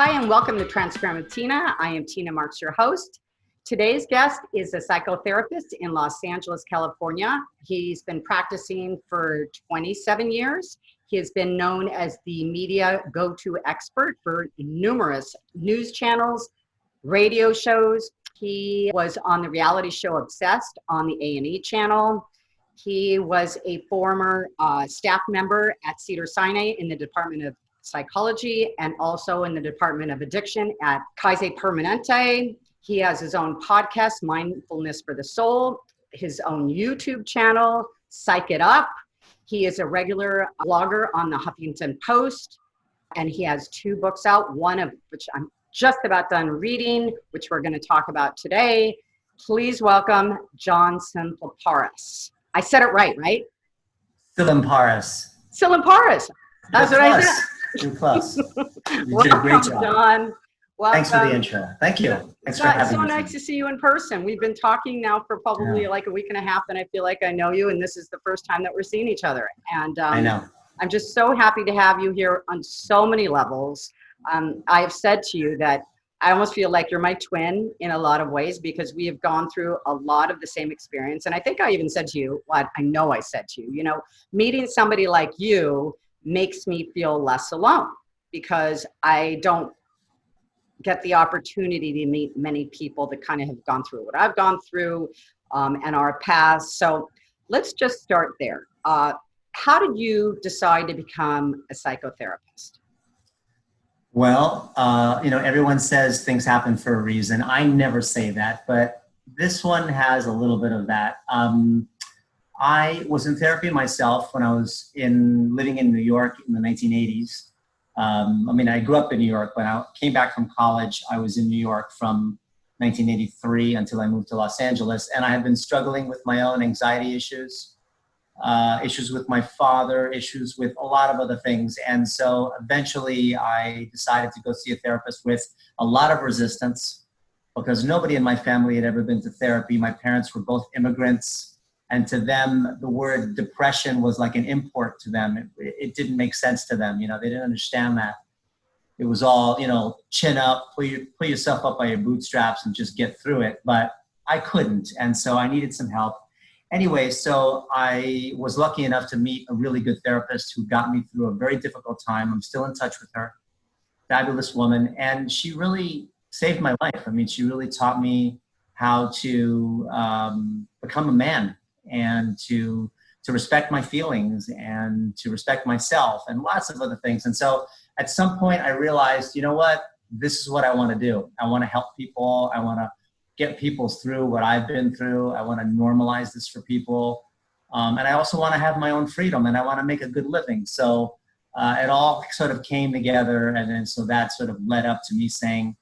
Hi, and welcome to Transparent with Tina. I am Tina Marks, your host. Today's guest is a psychotherapist in Los Angeles, California. He's been practicing for 27 years. He has been known as the media go-to expert for numerous news channels, radio shows. He was on the reality show Obsessed on the A&E channel. He was a former staff member at Cedars-Sinai in the Department of Psychology and also in the Department of Addiction at Kaiser Permanente. He has his own podcast, Mindfulness for the Soul, his own YouTube channel, Psych It Up. He is a regular blogger on the Huffington Post, and he has 2 books out, one of which I'm just about done reading, which we're going to talk about today. Please welcome John Tsilimparis. I said it right? Tsilimparis. Tsilimparis. That's what I said. You're close. You did a Welcome, great job. John. Welcome. Thanks for the intro. Thank you. Thanks for having me. So nice to see you in person. We've been talking now for probably like a week and a half, and I feel like I know you, and this is the first time that we're seeing each other. And I know. I'm just so happy to have you here on so many levels. I have said to you that I almost feel like you're my twin in a lot of ways because we have gone through a lot of the same experience. And I think I even said to you, what I know I said to you, meeting somebody like you makes me feel less alone because I don't get the opportunity to meet many people that kind of have gone through what I've gone through and our paths. So let's just start there. How did you decide to become a psychotherapist? Well, everyone says things happen for a reason. I never say that, but this one has a little bit of that. I was in therapy myself when I was living in New York in the 1980s. I grew up in New York. When I came back from college, I was in New York from 1983 until I moved to Los Angeles. And I had been struggling with my own anxiety issues with my father, issues with a lot of other things. And so eventually I decided to go see a therapist with a lot of resistance because nobody in my family had ever been to therapy. My parents were both immigrants. And to them, the word depression was like an import to them. It didn't make sense to them. They didn't understand that. It was all, chin up, pull yourself up by your bootstraps and just get through it. But I couldn't. And so I needed some help. Anyway, so I was lucky enough to meet a really good therapist who got me through a very difficult time. I'm still in touch with her. Fabulous woman. And she really saved my life. She really taught me how to become a man and to respect my feelings and to respect myself and lots of other things. And so at some point I realized, you know what, this is what I want to do. I want to help people. I want to get people through what I've been through. I want to normalize this for people. And I also want to have my own freedom and I want to make a good living. So it all sort of came together. And then so that sort of led up to me saying,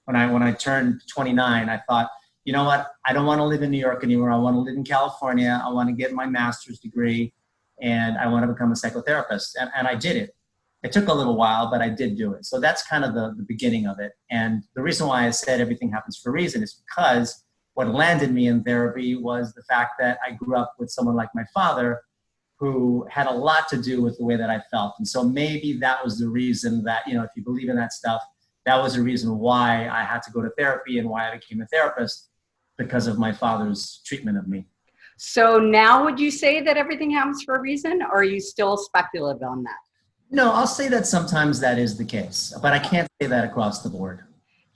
when I turned 29, I thought, you know what? I don't want to live in New York anymore. I want to live in California. I want to get my master's degree and I want to become a psychotherapist. And I did it. It took a little while, but I did do it. So that's kind of the beginning of it. And the reason why I said everything happens for a reason is because what landed me in therapy was the fact that I grew up with someone like my father who had a lot to do with the way that I felt. And so maybe that was the reason that, if you believe in that stuff, that was the reason why I had to go to therapy and why I became a therapist, because of my father's treatment of me. So now would you say that everything happens for a reason, or are you still speculative on that? No, I'll say that sometimes that is the case, but I can't say that across the board.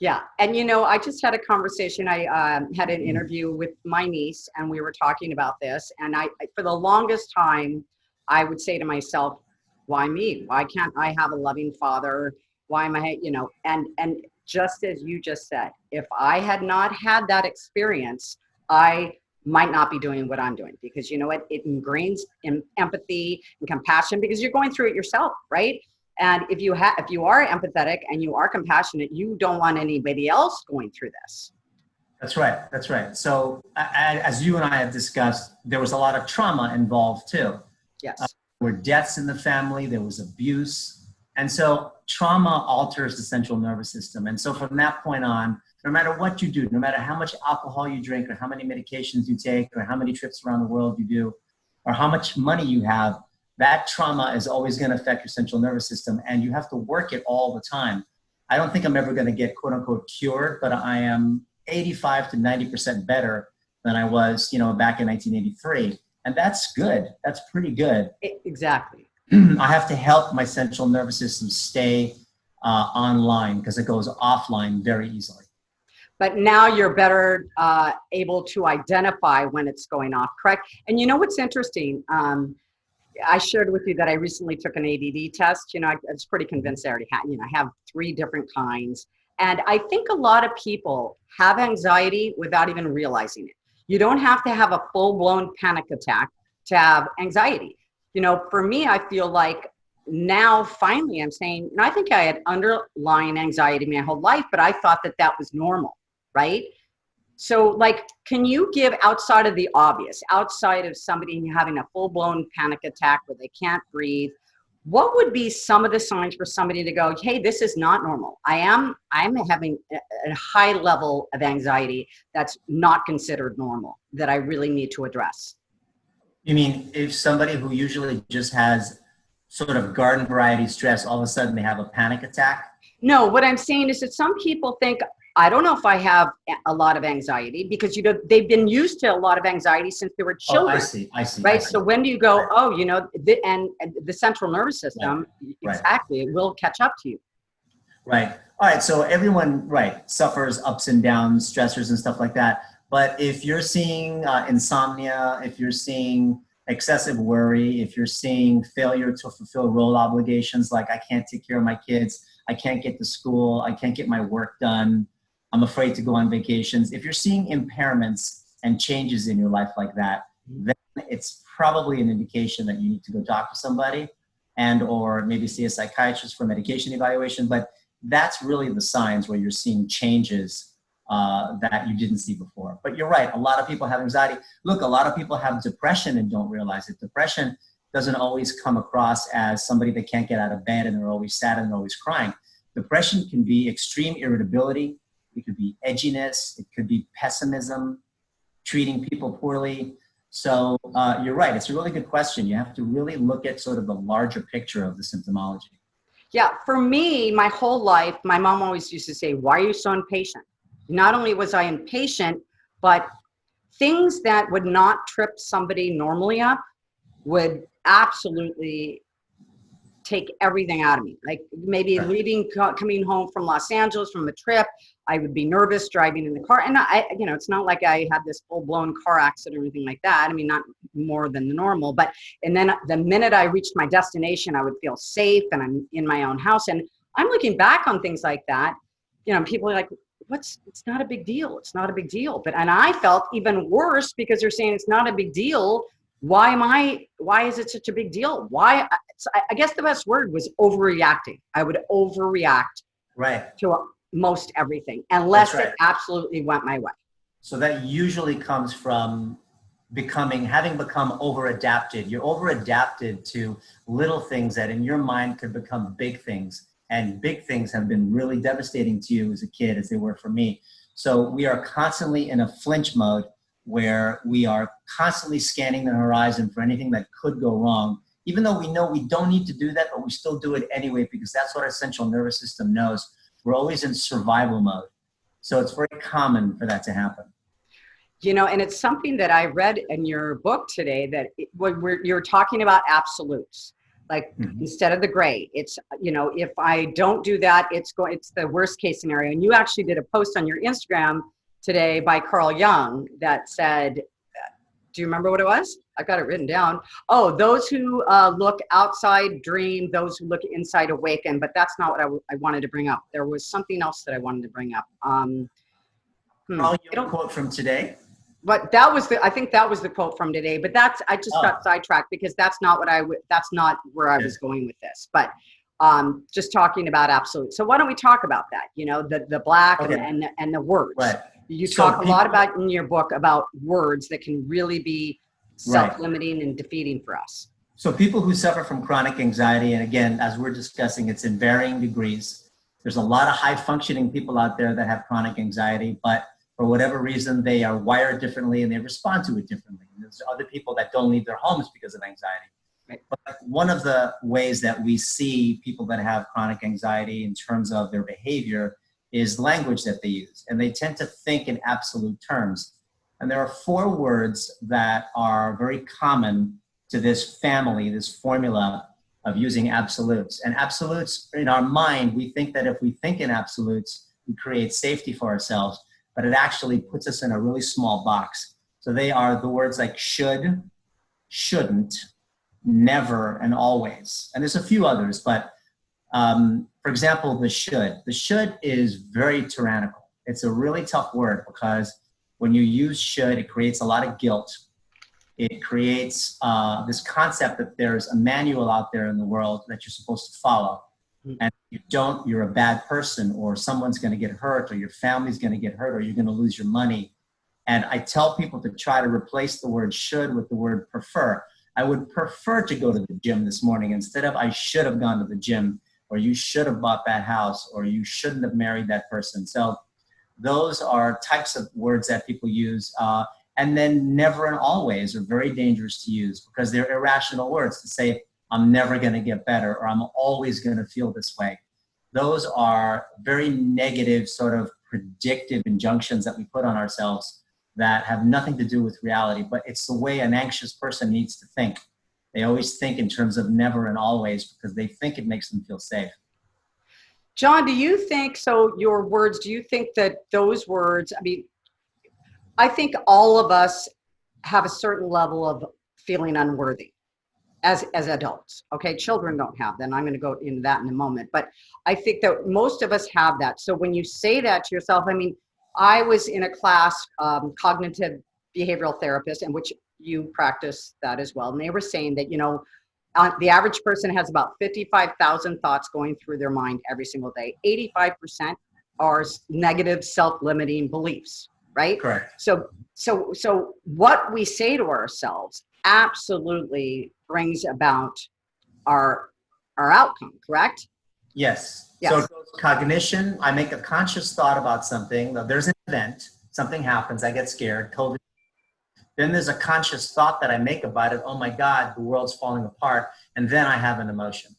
Yeah. And, I just had a conversation. I had an interview with my niece and we were talking about this. And I for the longest time, I would say to myself, why me? Why can't I have a loving father? Why am I, and just as you just said, if I had not had that experience, I might not be doing what I'm doing because you know what? It ingrains in empathy and compassion because you're going through it yourself, right? And if you are empathetic and you are compassionate, you don't want anybody else going through this. That's right. That's right. So as you and I have discussed, there was a lot of trauma involved too. Yes. There were deaths in the family. There was abuse. And so trauma alters the central nervous system. And so from that point on, no matter what you do, no matter how much alcohol you drink or how many medications you take or how many trips around the world you do or how much money you have, that trauma is always going to affect your central nervous system and you have to work it all the time. I don't think I'm ever going to get quote unquote cured, but I am 85 to 90% better than I was, back in 1983. And that's good. That's pretty good. Exactly. I have to help my central nervous system stay online because it goes offline very easily. But now you're better able to identify when it's going off, correct? And you know what's interesting? I shared with you that I recently took an ADD test. I was pretty convinced I already had, I have 3 different kinds. And I think a lot of people have anxiety without even realizing it. You don't have to have a full-blown panic attack to have anxiety. For me, I feel like now finally I'm saying, I think I had underlying anxiety my whole life, but I thought that was normal, right? So can you give, outside of the obvious, outside of somebody having a full-blown panic attack where they can't breathe, what would be some of the signs for somebody to go, hey, this is not normal. I'm having a high level of anxiety that's not considered normal, that I really need to address? You mean if somebody who usually just has sort of garden variety stress, all of a sudden they have a panic attack? No, what I'm saying is that some people think, I don't know if I have a lot of anxiety, because they've been used to a lot of anxiety since they were children. Oh, I see. Right. I see. So when do you go, Right. and the central nervous system, Right. exactly, it will catch up to you. Right. All right. So everyone, suffers ups and downs, stressors and stuff like that. But if you're seeing insomnia, if you're seeing excessive worry, if you're seeing failure to fulfill role obligations, like I can't take care of my kids, I can't get to school, I can't get my work done, I'm afraid to go on vacations. If you're seeing impairments and changes in your life like that, then it's probably an indication that you need to go talk to somebody or maybe see a psychiatrist for medication evaluation. But that's really the signs where you're seeing changes that you didn't see before. But you're right, a lot of people have anxiety. Look, a lot of people have depression and don't realize it. Depression doesn't always come across as somebody that can't get out of bed and they're always sad and they're always crying. Depression can be extreme irritability. It could be edginess. It could be pessimism, treating people poorly. So you're right. It's a really good question. You have to really look at sort of the larger picture of the symptomology. Yeah. For me, my whole life, my mom always used to say, why are you so impatient? Not only was I impatient, but things that would not trip somebody normally up would absolutely take everything out of me. Like maybe coming home from Los Angeles from a trip, I would be nervous driving in the car. And it's not like I had this full blown car accident or anything like that. I mean, not more than the normal, and then the minute I reached my destination, I would feel safe and I'm in my own house. And I'm looking back on things like that, people are like, it's not a big deal. It's not a big deal. And I felt even worse because they're saying it's not a big deal. Why is it such a big deal? I guess the best word was overreacting. I would overreact to most everything unless it absolutely went my way. So that usually comes from having become over-adapted. You're over-adapted to little things that in your mind could become big things. And big things have been really devastating to you as a kid, as they were for me. So we are constantly in a flinch mode where we are constantly scanning the horizon for anything that could go wrong, even though we know we don't need to do that, but we still do it anyway because that's what our central nervous system knows. We're always in survival mode. So it's very common for that to happen. And it's something that I read in your book today, that you're talking about absolutes. Instead of the gray, it's, if I don't do that, it's the worst case scenario. And you actually did a post on your Instagram today by Carl Jung that said, do you remember what it was? I've got it written down. Oh, those who look outside dream, those who look inside awaken. But that's not what I wanted to bring up. There was something else that I wanted to bring up. Carl Jung quote from today? But I think that was the quote from today, but I just got sidetracked because that's not where I was going with this, but just talking about absolute. So why don't we talk about that? The black and the words. Right. You talk a lot about in your book about words that can really be self-limiting and defeating for us. So people who suffer from chronic anxiety, and again, as we're discussing, it's in varying degrees. There's a lot of high functioning people out there that have chronic anxiety, but for whatever reason, they are wired differently and they respond to it differently. And there's other people that don't leave their homes because of anxiety. Right. But one of the ways that we see people that have chronic anxiety in terms of their behavior is language that they use. And they tend to think in absolute terms. And there are 4 words that are very common to this family, this formula of using absolutes. And absolutes, in our mind, we think that if we think in absolutes, we create safety for ourselves, but it actually puts us in a really small box. So they are the words like should, shouldn't, never, and always. And there's a few others, but for example, the should. The should is very tyrannical. It's a really tough word because when you use should, it creates a lot of guilt. It creates this concept that there's a manual out there in the world that you're supposed to follow. And if you don't, you're a bad person, or someone's going to get hurt, or your family's going to get hurt, or you're going to lose your money. And I tell people to try to replace the word should with the word prefer. I would prefer to go to the gym this morning instead of I should have gone to the gym, or you should have bought that house, or you shouldn't have married that person. So those are types of words that people use. And then never and always are very dangerous to use because they're irrational words to say, I'm never going to get better, or I'm always going to feel this way. Those are very negative, sort of predictive injunctions that we put on ourselves that have nothing to do with reality, but it's the way an anxious person needs to think. They always think in terms of never and always because they think it makes them feel safe. John, do you think, so your words, do you think that those words, I mean, I think all of us have a certain level of feeling unworthy as adults. Okay, children don't have that. And I'm going to go into that in a moment. But I think that most of us have that. So when you say that to yourself, I mean, I was in a class, cognitive behavioral therapist, in which you practice that as well. And they were saying that, you know, the average person has about 55,000 thoughts going through their mind every single day. 85% are negative self-limiting beliefs, right? Correct. So what we say to ourselves absolutely brings about our outcome, correct? Yes. Yes. So it goes cognition. I make a conscious thought about something. There's an event, something happens, I get scared, COVID. Then there's a conscious thought that I make about it. Oh my God, the world's falling apart. And then I have an emotion.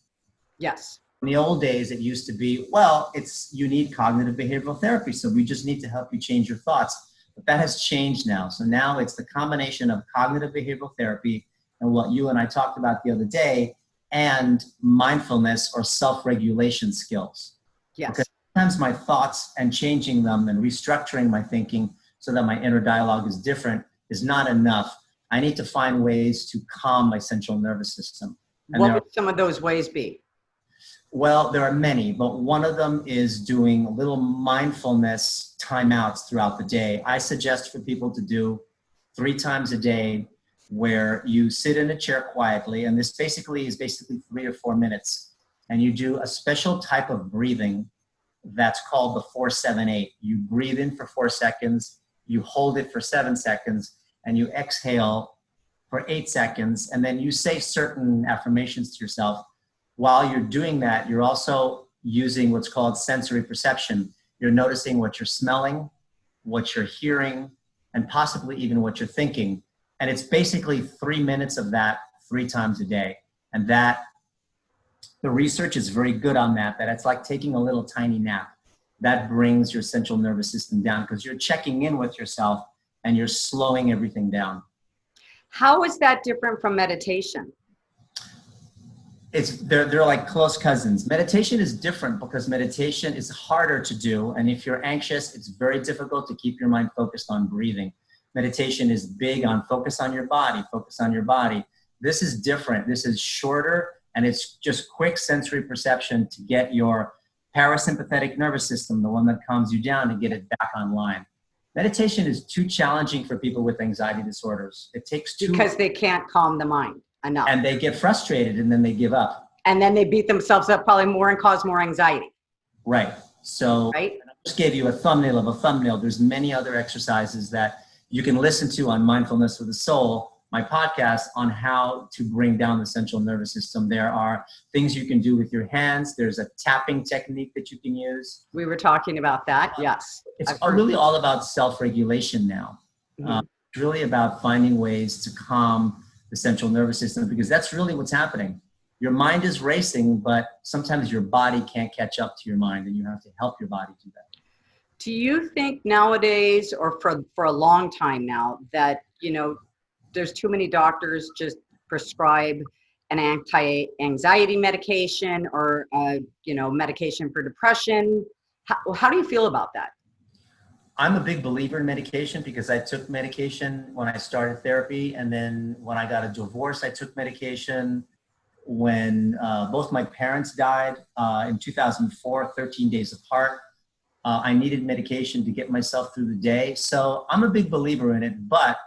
Yes. In the old days, it used to be, well, you need cognitive behavioral therapy. So we just need to help you change your thoughts. But that has changed now. So now it's the combination of cognitive behavioral therapy and what you and I talked about the other day, and mindfulness or self-regulation skills. Yes. Because sometimes my thoughts and changing them and restructuring my thinking so that my inner dialogue is different is not enough. I need to find ways to calm my central nervous system. And what would some of those ways be? Well, there are many, but one of them is doing little mindfulness timeouts throughout the day. I suggest for people to do 3 times a day where you sit in a chair quietly, and this is 3 or 4 minutes, and you do a special type of breathing that's called the 4-7-8. You breathe in for 4 seconds, you hold it for 7 seconds, and you exhale for 8 seconds, and then you say certain affirmations to yourself. While you're doing that, you're also using what's called sensory perception. You're noticing what you're smelling, what you're hearing, and possibly even what you're thinking. And it's basically 3 minutes of that 3 times a day. And that, the research is very good on that it's like taking a little tiny nap. That brings your central nervous system down because you're checking in with yourself and you're slowing everything down. How is that different from meditation? They're like close cousins. Meditation is different because meditation is harder to do. And if you're anxious, it's very difficult to keep your mind focused on breathing. Meditation is big on focus on your body, focus on your body. This is different. This is shorter, and it's just quick sensory perception to get your parasympathetic nervous system, the one that calms you down, and get it back online. Meditation is too challenging for people with anxiety disorders. It takes because they can't calm the mind enough. And they get frustrated and then they give up. And then they beat themselves up probably more and cause more anxiety. Right. So right? I just gave you a thumbnail of a thumbnail. There's many other exercises that you can listen to on Mindfulness for the Soul, my podcast, on how to bring down the central nervous system. There are things you can do with your hands. There's a tapping technique that you can use. We were talking about that. Yes. It's really all about self-regulation now. Mm-hmm. It's really about finding ways to calm the the central nervous system, because that's really what's happening. Your mind is racing, but sometimes your body can't catch up to your mind, and you have to help your body do that. Do you think nowadays, or for a long time now, that, there's too many doctors just prescribe an anti-anxiety medication or, medication for depression? How do you feel about that? I'm a big believer in medication because I took medication when I started therapy. And then when I got a divorce, I took medication. When both my parents died in 2004, 13 days apart, I needed medication to get myself through the day. So I'm a big believer in it, but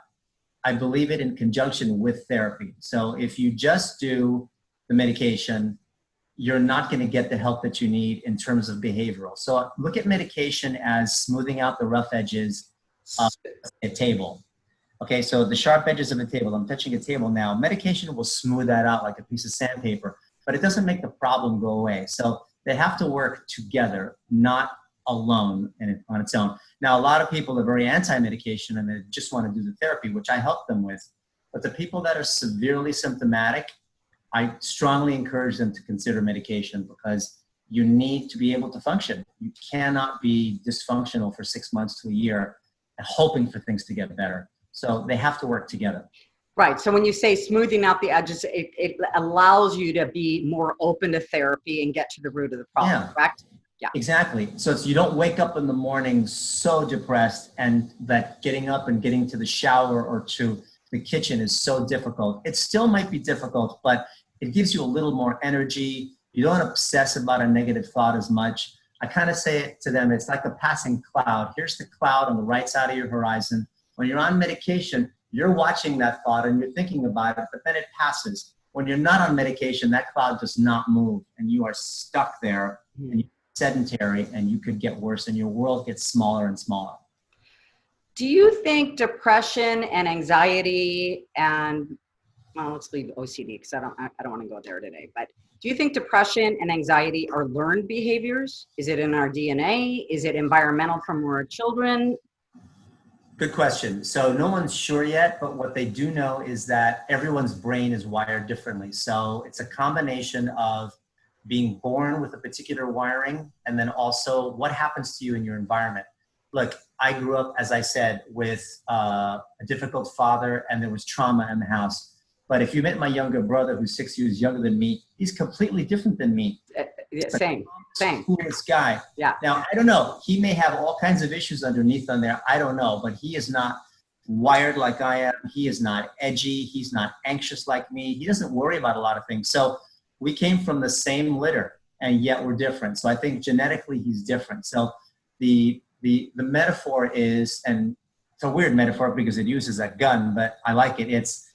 I believe it in conjunction with therapy. So if you just do the medication, you're not going to get the help that you need in terms of behavioral. So look at medication as smoothing out the rough edges of a table. Okay, so the sharp edges of a table, I'm touching a table now, medication will smooth that out like a piece of sandpaper, but it doesn't make the problem go away. So they have to work together, not alone and on its own. Now, a lot of people are very anti-medication and they just want to do the therapy, which I help them with. But the people that are severely symptomatic, I strongly encourage them to consider medication because you need to be able to function. You cannot be dysfunctional for 6 months to a year and hoping for things to get better. So they have to work together. Right. So when you say smoothing out the edges, it allows you to be more open to therapy and get to the root of the problem, correct? Yeah. Exactly. So you don't wake up in the morning so depressed and that getting up and getting to the shower or to the kitchen is so difficult. It still might be difficult, but it gives you a little more energy. You don't obsess about a negative thought as much. I kind of say it to them, it's like a passing cloud. Here's the cloud on the right side of your horizon. When you're on medication, you're watching that thought and you're thinking about it, but then it passes. When you're not on medication, that cloud does not move and you are stuck there and you're sedentary and you could get worse and your world gets smaller and smaller. Do you think depression and anxiety and, well, let's leave OCD because I don't want to go there today, but do you think depression and anxiety are learned behaviors? Is it in our DNA? Is it environmental from our children? Good question. So no one's sure yet, but what they do know is that everyone's brain is wired differently. So it's a combination of being born with a particular wiring and then also what happens to you in your environment. Look, I grew up, as I said, with a difficult father and there was trauma in the house. But if you met my younger brother, who's 6 years younger than me, he's completely different than me. Same. Coolest guy. Yeah. Now, I don't know. He may have all kinds of issues underneath on there. I don't know. But he is not wired like I am. He is not edgy. He's not anxious like me. He doesn't worry about a lot of things. So we came from the same litter, and yet we're different. So I think genetically he's different. So the metaphor is, and it's a weird metaphor because it uses a gun, but I like it. It's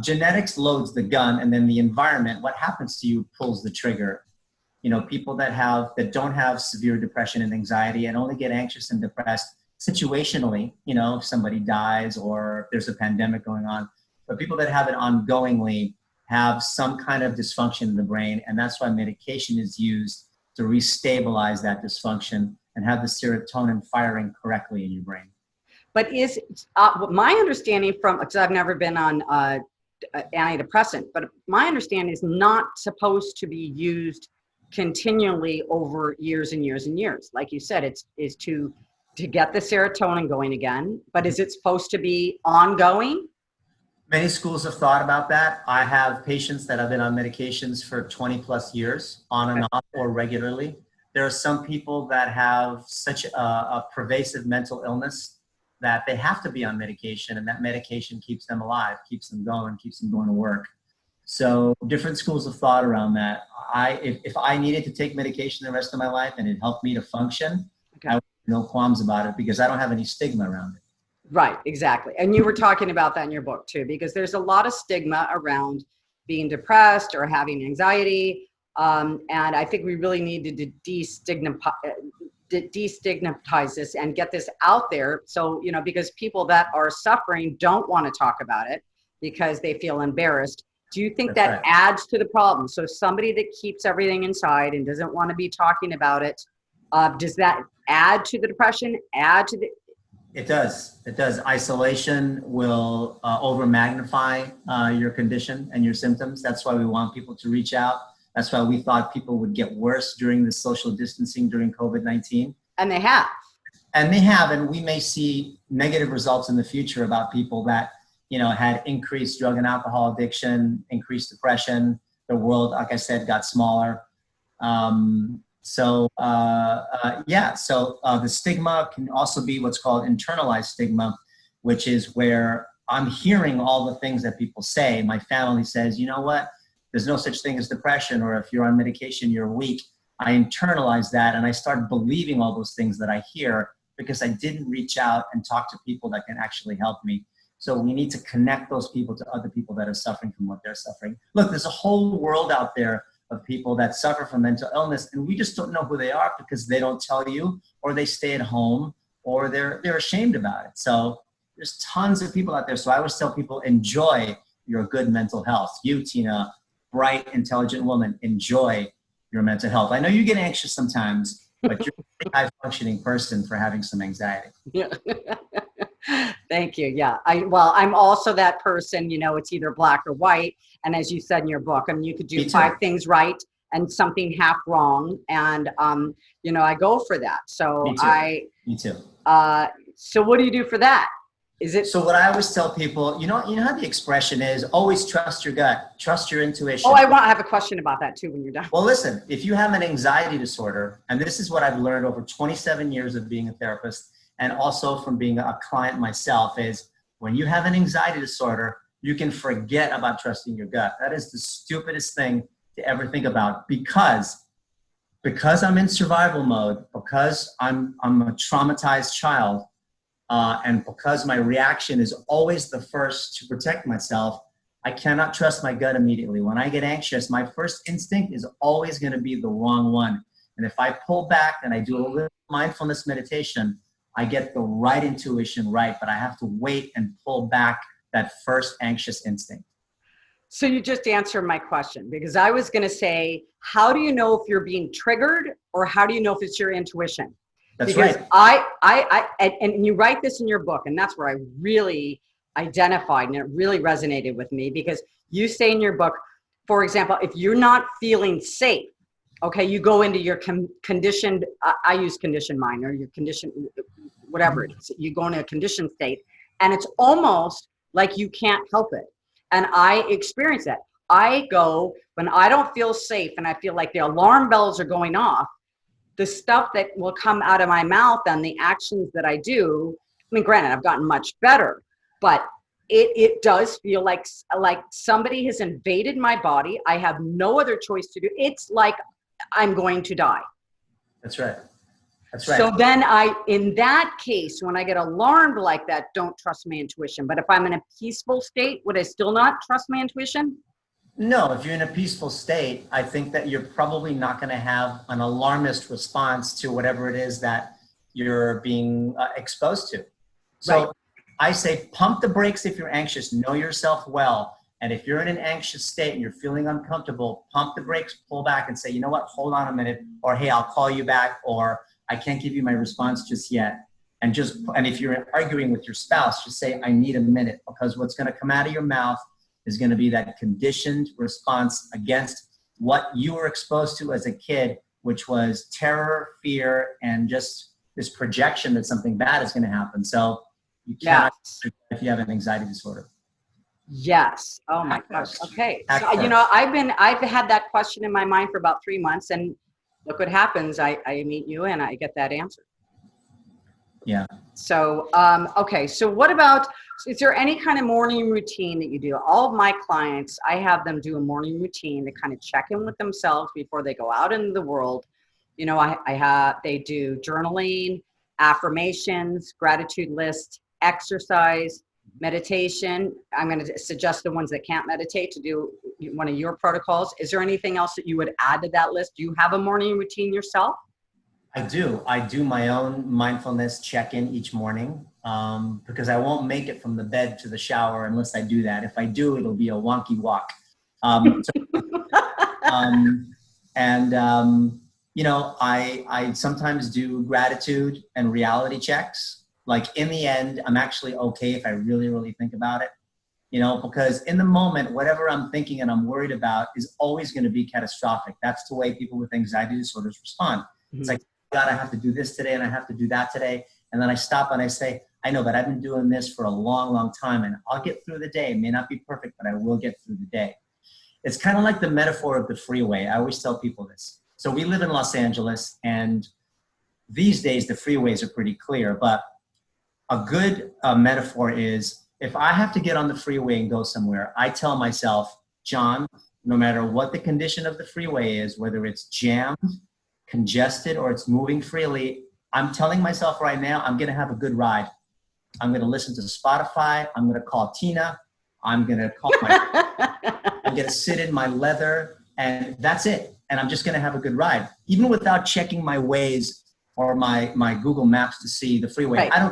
genetics loads the gun, and then the environment, what happens to you, pulls the trigger. You know, people that don't have severe depression and anxiety and only get anxious and depressed situationally, you know, if somebody dies or there's a pandemic going on, but people that have it ongoingly have some kind of dysfunction in the brain, and that's why medication is used to restabilize that dysfunction and have the serotonin firing correctly in your brain. But is my understanding from, because I've never been on antidepressant, but my understanding is not supposed to be used continually over years and years and years. Like you said, is to get the serotonin going again, but is it supposed to be ongoing? Many schools have thought about that. I have patients that have been on medications for 20 plus years, on and off or regularly. There are some people that have such a pervasive mental illness that they have to be on medication, and that medication keeps them alive, keeps them going to work. So different schools of thought around that. If I needed to take medication the rest of my life and it helped me to function, I would have no qualms about it because I don't have any stigma around it. Right, exactly. And you were talking about that in your book too, because there's a lot of stigma around being depressed or having anxiety. And I think we really needed to destigmatize this and get this out there. So, you know, because people that are suffering don't want to talk about it because they feel embarrassed. Do you think that adds to the problem? So somebody that keeps everything inside and doesn't want to be talking about it, does that add to the depression, add to the... It does. It does. Isolation will over magnify your condition and your symptoms. That's why we want people to reach out. That's why we thought people would get worse during the social distancing during COVID-19. And they have. And they have, and we may see negative results in the future about people that, had increased drug and alcohol addiction, increased depression. The world, like I said, got smaller. So the stigma can also be what's called internalized stigma, which is where I'm hearing all the things that people say. My family says, you know what, there's no such thing as depression, or if you're on medication, you're weak. I internalize that and I start believing all those things that I hear because I didn't reach out and talk to people that can actually help me. So we need to connect those people to other people that are suffering from what they're suffering. Look, there's a whole world out there of people that suffer from mental illness, and we just don't know who they are because they don't tell you, or they stay at home, or they're ashamed about it. So there's tons of people out there. So I always tell people, enjoy your good mental health. You, Tina, bright, intelligent woman, enjoy your mental health. I know you get anxious sometimes, but you're a high functioning person for having some anxiety. Yeah. Thank you. Yeah. I'm also that person, it's either black or white. And as you said in your book, you could do 5 things right and something half wrong. And, I go for that. So Me too. So what do you do for that? Is it? So what I always tell people, you know how the expression is, always trust your gut, trust your intuition. Oh, I have a question about that too when you're done. Well, listen, if you have an anxiety disorder, and this is what I've learned over 27 years of being a therapist, and also from being a client myself, is when you have an anxiety disorder, you can forget about trusting your gut. That is the stupidest thing to ever think about, because I'm in survival mode, because I'm a traumatized child, and because my reaction is always the first to protect myself, I cannot trust my gut immediately. When I get anxious, my first instinct is always going to be the wrong one. And if I pull back and I do a little mindfulness meditation, I get the right intuition right, but I have to wait and pull back that first anxious instinct. So you just answered my question, because I was going to say, how do you know if you're being triggered, or how do you know if it's your intuition? That's because right. And you write this in your book, and that's where I really identified, and it really resonated with me, because you say in your book, for example, if you're not feeling safe, okay, you go into your conditioned, I use conditioned mind, or your conditioned, whatever it is, you go into a conditioned state, and it's almost like you can't help it. And I experience that. I go, when I don't feel safe and I feel like the alarm bells are going off, the stuff that will come out of my mouth and the actions that I do, granted, I've gotten much better, but it does feel like somebody has invaded my body. I have no other choice to do. It's like I'm going to die. That's right. That's right. So then in that case, when I get alarmed like that, don't trust my intuition. But if I'm in a peaceful state, would I still not trust my intuition? No, if you're in a peaceful state, I think that you're probably not going to have an alarmist response to whatever it is that you're being exposed to. So right. I say, pump the brakes if you're anxious, know yourself well. And if you're in an anxious state and you're feeling uncomfortable, pump the brakes, pull back and say, you know what, hold on a minute, or hey, I'll call you back, or I can't give you my response just yet. And if you're arguing with your spouse, just say, I need a minute, because what's going to come out of your mouth is going to be that conditioned response against what you were exposed to as a kid, which was terror, fear, and just this projection that something bad is going to happen. So you cannot, if you have an anxiety disorder. Yes. Oh my gosh. Okay. So, I've had that question in my mind for about 3 months, and look what happens. I meet you and I get that answer. Yeah. So, okay. So what about, is there any kind of morning routine that you do? All of my clients, I have them do a morning routine to kind of check in with themselves before they go out into the world. They do journaling, affirmations, gratitude list, exercise, meditation. I'm going to suggest the ones that can't meditate to do one of your protocols. Is there anything else that you would add to that list? Do you have a morning routine yourself? I do. I do my own mindfulness check-in each morning, because I won't make it from the bed to the shower unless I do that. If I do, it'll be a wonky walk. I sometimes do gratitude and reality checks. Like in the end, I'm actually okay if I really, really think about it, you know, because in the moment, whatever I'm thinking and I'm worried about is always going to be catastrophic. That's the way people with anxiety disorders respond. It's like, God, I have to do this today and I have to do that today. And then I stop and I say, I know, but I've been doing this for a long, long time and I'll get through the day. It may not be perfect, but I will get through the day. It's kind of like the metaphor of the freeway. I always tell people this. So we live in Los Angeles, and these days the freeways are pretty clear, but a good metaphor is if I have to get on the freeway and go somewhere, I tell myself, John, no matter what the condition of the freeway is, whether it's jammed, congested, or it's moving freely, I'm telling myself right now, I'm going to have a good ride. I'm going to listen to Spotify. I'm going to call Tina. I'm going to call I'm going to sit in my leather, and that's it. And I'm just going to have a good ride, even without checking my Waze or my Google Maps to see the freeway. Right.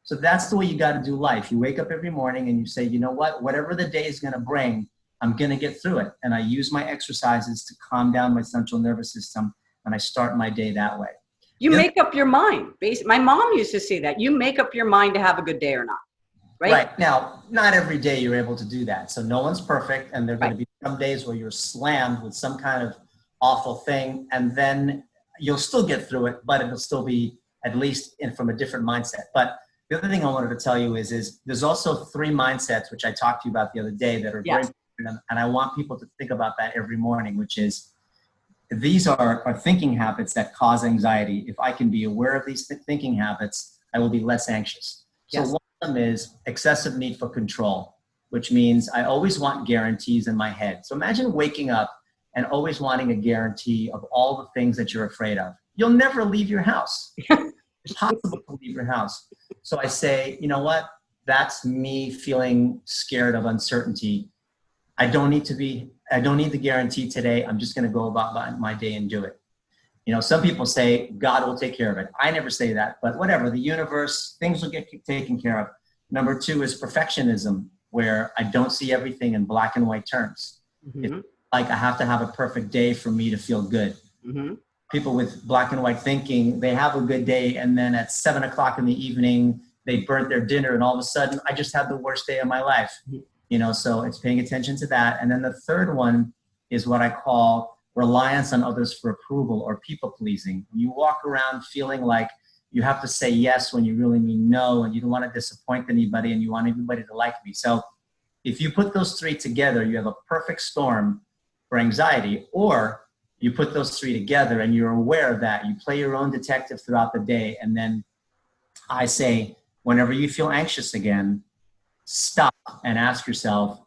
So that's the way you got to do life. You wake up every morning and you say, you know what, whatever the day is going to bring, I'm going to get through it. And I use my exercises to calm down my central nervous system, and I start my day that way. You make up your mind. My mom used to say that. You make up your mind to have a good day or not. Right? Now, not every day you're able to do that. So no one's perfect, and there are going to be some days where you're slammed with some kind of awful thing, and then you'll still get through it, but it'll still be at least from a different mindset. But the other thing I wanted to tell you is there's also 3 mindsets, which I talked to you about the other day, that are very important, and I want people to think about that every morning, which is these are thinking habits that cause anxiety. If I can be aware of these thinking habits, I will be less anxious. So one of them is excessive need for control, which means I always want guarantees in my head. So imagine waking up and always wanting a guarantee of all the things that you're afraid of. You'll never leave your house. It's impossible to leave your house. So I say, you know what? That's me feeling scared of uncertainty. I don't need the guarantee today. I'm just going to go about my day and do it. You know, some people say God will take care of it. I never say that, but whatever, the universe, things will get taken care of. Number 2 is perfectionism, where I don't see everything in black and white terms. It's like I have to have a perfect day for me to feel good. People with black and white thinking, they have a good day, and then at 7 o'clock in the evening, they burnt their dinner, and all of a sudden, I just had the worst day of my life. You know, so it's paying attention to that. And then the third one is what I call reliance on others for approval, or people pleasing. You walk around feeling like you have to say yes when you really mean no, and you don't want to disappoint anybody, and you want everybody to like me. So if you put those 3 together, you have a perfect storm for anxiety. Or you put those 3 together and you're aware of that. You play your own detective throughout the day. And then I say, whenever you feel anxious again, stop and ask yourself,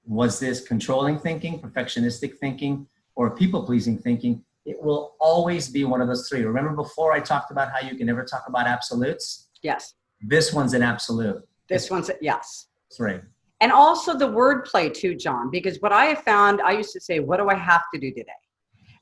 was this controlling thinking, perfectionistic thinking, or people-pleasing thinking? It will always be one of those 3. Remember before I talked about how you can never talk about absolutes? Yes. This one's an absolute. This one's, yes. 3. And also the wordplay too, John, because what I have found, I used to say, what do I have to do today?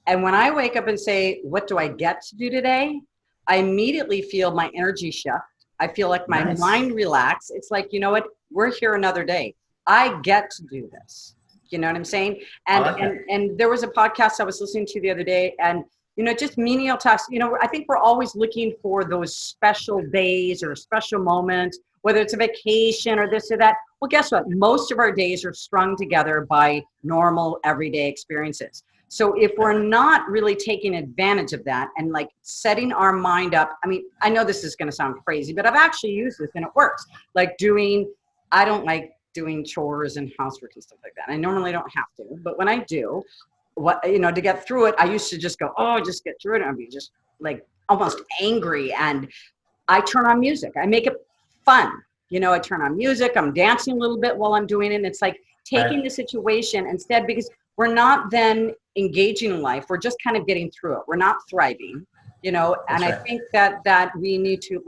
And when I wake up and say, what do I get to do today? I immediately feel my energy shift. I feel like my mind relax. It's like, you know what? We're here another day. I get to do this. You know what I'm saying? And there was a podcast I was listening to the other day, and, you know, just menial tasks, you know, I think we're always looking for those special days or special moments, whether it's a vacation or this or that. Well, guess what? Most of our days are strung together by normal everyday experiences. So if we're not really taking advantage of that and like setting our mind up, I mean, I know this is going to sound crazy, but I've actually used this and it works. Like I don't like doing chores and housework and stuff like that. I normally don't have to, but when I do, to get through it, I used to just go, just get through it. And I'd be just like almost angry. And I turn on music. I make it fun. You know, I turn on music. I'm dancing a little bit while I'm doing it. And it's like taking the situation instead, because we're not then engaging in life. We're just kind of getting through it. We're not thriving, you know, and I think that we need to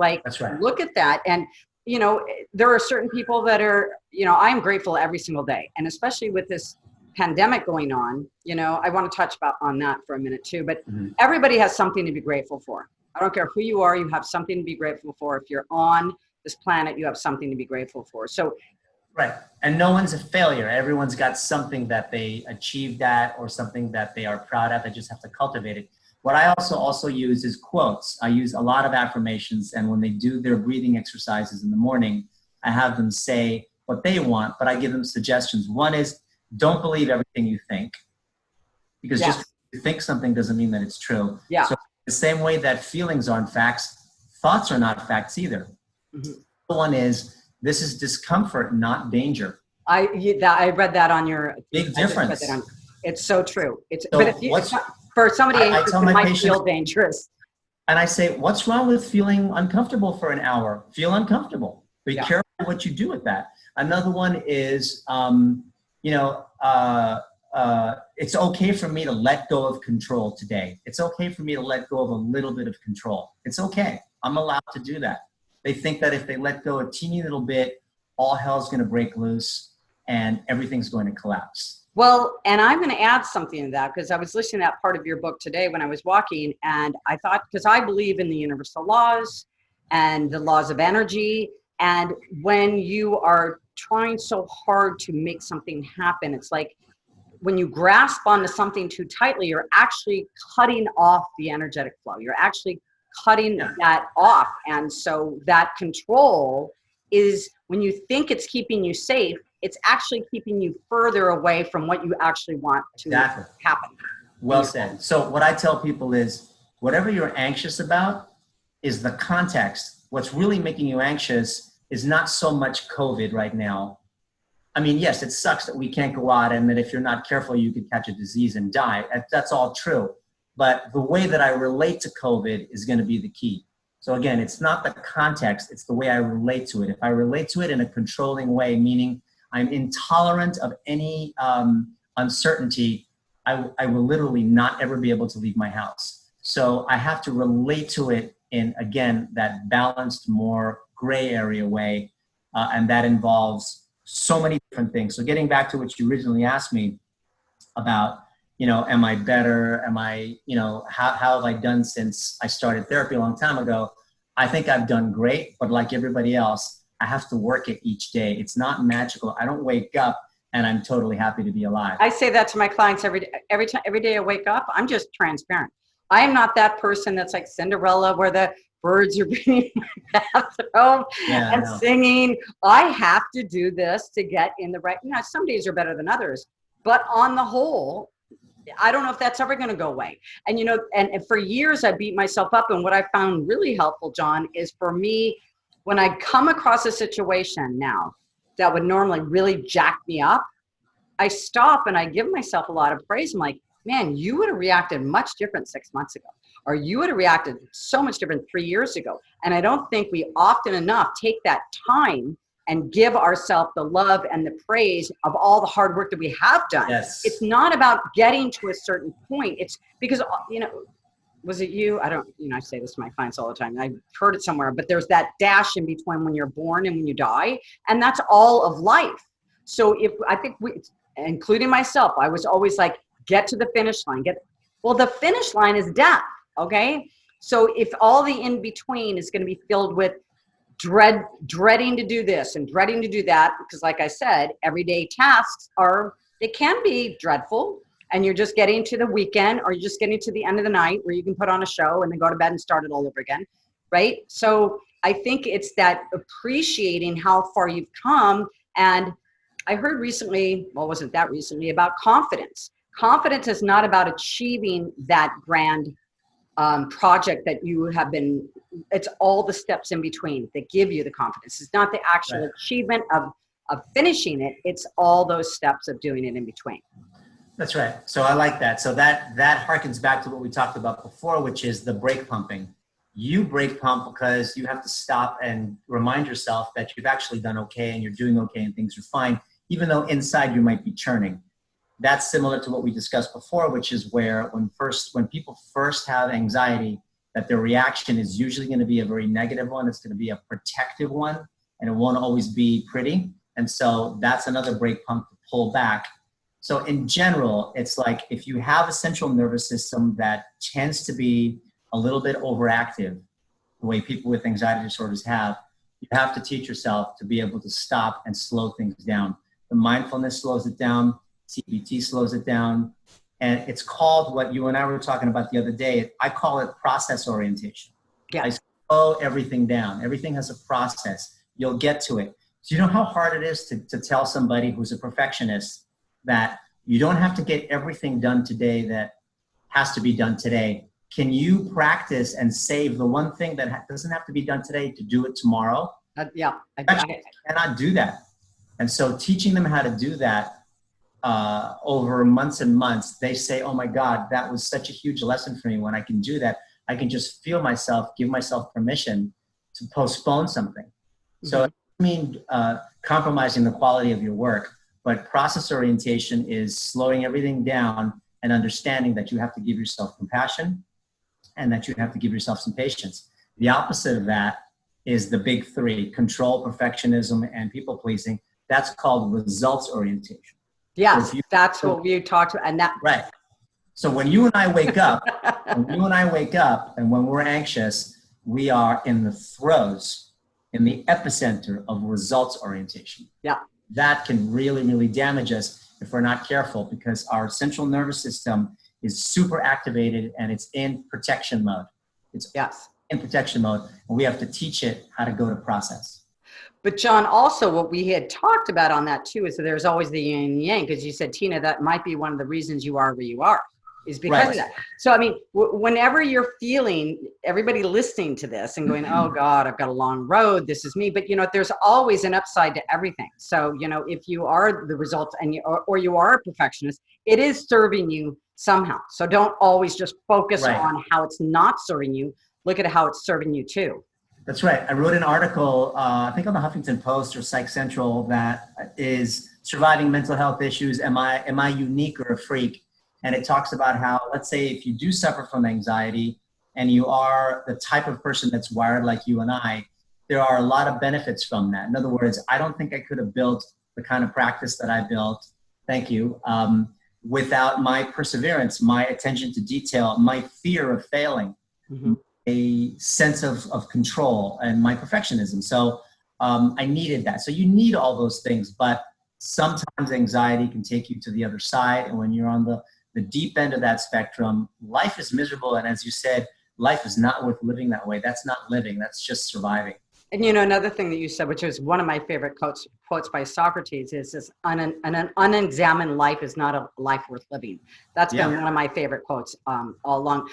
look at that. And, you know, there are certain people that are, you know, I'm grateful every single day. And especially with this pandemic going on, you know, I want to touch on that for a minute too, but everybody has something to be grateful for. I don't care who you are, you have something to be grateful for. If you're on this planet, you have something to be grateful for. So right. And no one's a failure. Everyone's got something that they achieved at or something that they are proud of. They just have to cultivate it. What I also use is quotes. I use a lot of affirmations, and when they do their breathing exercises in the morning, I have them say what they want, but I give them suggestions. One is, don't believe everything you think, because just because you think something doesn't mean that it's true. Yeah. So the same way that feelings aren't facts, thoughts are not facts either. Mm-hmm. The one is, this is discomfort, not danger. I read that on your Big difference. It's so true. It's so but if you, for somebody I tell it my might patients, feel dangerous. And I say, what's wrong with feeling uncomfortable for an hour? Feel uncomfortable. Be careful what you do with that. Another one is, it's okay for me to let go of control today. It's okay for me to let go of a little bit of control. It's okay. I'm allowed to do that. They think that if they let go a teeny little bit, all hell's going to break loose and everything's going to collapse. Well, and I'm going to add something to that, because I was listening to that part of your book today when I was walking, and I thought, because I believe in the universal laws and the laws of energy, and when you are trying so hard to make something happen, it's like when you grasp onto something too tightly, you're actually cutting off the energetic flow. You're actually cutting that off. And so that control is, when you think it's keeping you safe, it's actually keeping you further away from what you actually want to happen. Well said. So what I tell people is, whatever you're anxious about is the context. What's really making you anxious is not so much COVID right now. I mean, yes, it sucks that we can't go out, and that if you're not careful, you could catch a disease and die. That's all true. But the way that I relate to COVID is going to be the key. So again, it's not the context, it's the way I relate to it. If I relate to it in a controlling way, meaning I'm intolerant of any uncertainty, I will literally not ever be able to leave my house. So I have to relate to it in, again, that balanced, more gray area way. And that involves so many different things. So getting back to what you originally asked me about, am I better? Am I, how have I done since I started therapy a long time ago? I think I've done great, but like everybody else, I have to work it each day. It's not magical. I don't wake up and I'm totally happy to be alive. I say that to my clients every day I wake up. I'm just transparent. I am not that person that's like Cinderella, where the birds are being in my bathroom and singing. I have to do this to get in the right. Some days are better than others, but on the whole, I don't know if that's ever going to go away. And, and for years I beat myself up. And what I found really helpful, John, is for me, when I come across a situation now that would normally really jack me up, I stop and I give myself a lot of praise. I'm like, man, you would have reacted much different 6 months ago, or you would have reacted so much different 3 years ago. And I don't think we often enough take that time and give ourselves the love and the praise of all the hard work that we have done. Yes. It's not about getting to a certain point. It's because, was it you? I don't, I say this to my clients all the time. I've heard it somewhere, but there's that dash in between when you're born and when you die. And that's all of life. So I think including myself, I was always like, get to the finish line. Well, the finish line is death. Okay. So if all the in between is going to be filled with dreading to do this and dreading to do that, because like I said, everyday tasks they can be dreadful, and you're just getting to the weekend, or you're just getting to the end of the night where you can put on a show and then go to bed and start it all over again. Right. So I think it's that appreciating how far you've come. And I heard recently, well, wasn't that recently, about confidence. Confidence is not about achieving that grand project that you have been, it's all the steps in between that give you the confidence. It's not the actual achievement of finishing it. It's all those steps of doing it in between. That's right. So I like that. So that harkens back to what we talked about before, which is the brake pumping. You brake pump because you have to stop and remind yourself that you've actually done okay and you're doing okay and things are fine, even though inside you might be churning. That's similar to what we discussed before, which is where when people first have anxiety, that their reaction is usually going to be a very negative one. It's going to be a protective one, and it won't always be pretty. And so that's another brake pump to pull back. So in general, it's like if you have a central nervous system that tends to be a little bit overactive, the way people with anxiety disorders have, you have to teach yourself to be able to stop and slow things down. The mindfulness slows it down. CBT slows it down. And it's called what you and I were talking about the other day. I call it process orientation. Yeah. I slow everything down. Everything has a process. You'll get to it. So you know how hard it is to tell somebody who's a perfectionist that you don't have to get everything done today that has to be done today. Can you practice and save the one thing that doesn't have to be done today to do it tomorrow? Yeah. I cannot do that. And so teaching them how to do that over months and months, they say, oh my God, that was such a huge lesson for me. When I can do that, I can just feel myself, give myself permission to postpone something. So I mean, compromising the quality of your work, but process orientation is slowing everything down and understanding that you have to give yourself compassion and that you have to give yourself some patience. The opposite of that is the big three: control, perfectionism, and people pleasing. That's called results orientation. Yes, so that's what we talked about. And that, right. So when you and I wake up, and when we're anxious, we are in the throes, in the epicenter of results orientation. Yeah. That can really, really damage us if we're not careful, because our central nervous system is super activated and it's in protection mode. It's in protection mode, and we have to teach it how to go to process. But John, also what we had talked about on that too is that there's always the yin and yang, because you said, Tina, that might be one of the reasons you are where you are, is because of that. So, I mean, whenever you're feeling, everybody listening to this and going, oh God, I've got a long road, this is me. But, you know, there's always an upside to everything. So, you know, if you are the result and or you are a perfectionist, it is serving you somehow. So don't always just focus on how it's not serving you. Look at how it's serving you too. That's right. I wrote an article, I think on the Huffington Post or Psych Central, that is surviving mental health issues. Am I unique or a freak? And it talks about how, let's say, if you do suffer from anxiety and you are the type of person that's wired like you and I, there are a lot of benefits from that. In other words, I don't think I could have built the kind of practice that I built, thank you, without my perseverance, my attention to detail, my fear of failing. A sense of control and my perfectionism. So I needed that. So you need all those things, but sometimes anxiety can take you to the other side. And when you're on the deep end of that spectrum, life is miserable. And as you said, life is not worth living that way. That's not living. That's just surviving. And you know, another thing that you said, which is one of my favorite quotes by Socrates, is this: an unexamined life is not a life worth living. That's been one of my favorite quotes all along.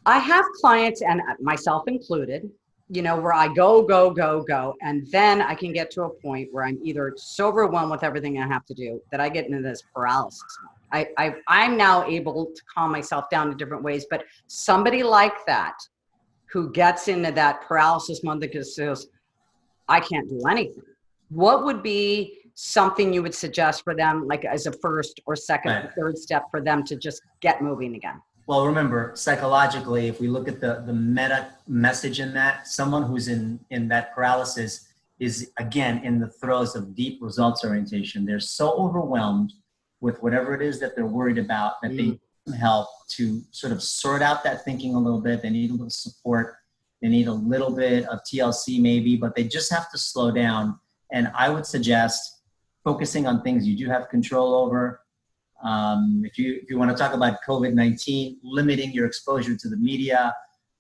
I have clients, and myself included, you know, where I go, and then I can get to a point where I'm either so overwhelmed with everything I have to do that I get into this paralysis mode. I'm now able to calm myself down in different ways, but somebody like that who gets into that paralysis mode that says, I can't do anything. What would be something you would suggest for them, like as a first or second or third step for them to just get moving again? Well, remember, psychologically, if we look at the meta message in that, someone who's in that paralysis is, again, in the throes of deep results orientation. They're so overwhelmed with whatever it is that they're worried about that they need some help to sort of sort out that thinking a little bit. They need a little support. They need a little bit of TLC maybe, but they just have to slow down. And I would suggest focusing on things you do have control over. If you want to talk about COVID-19, limiting your exposure to the media,